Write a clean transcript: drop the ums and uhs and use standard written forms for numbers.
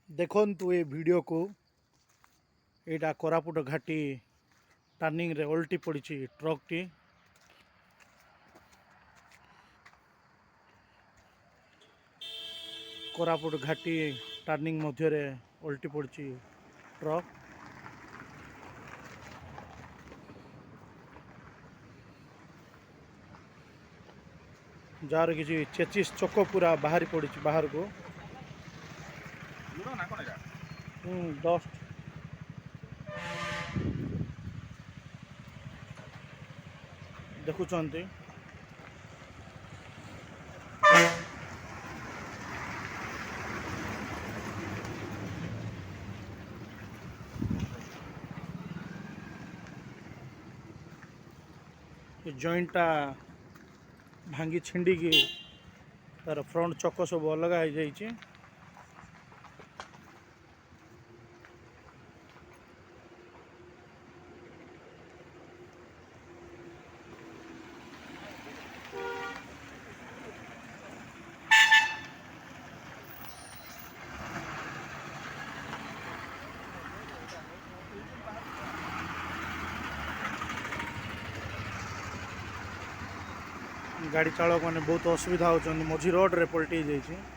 देखु ये वीडियो को यहाँ कोरापुट घाटी टर्निंग रे ओल्टी पड़ी ट्रक टी कोरापुट घाटी टर्निंग मध्य रे ओल्टी पड़ी ट्रक जार किसी चेचिस चक पूरा बाहरी पड़ी बाहर को डस्ट देखुंत जॉइंटा भांगी छिंडी की तार फ्रंट चक सब अलग हो जाइए। गाड़ी चालक मैंने बहुत असुविधा होती मझी रोड रे पलटि जाइए।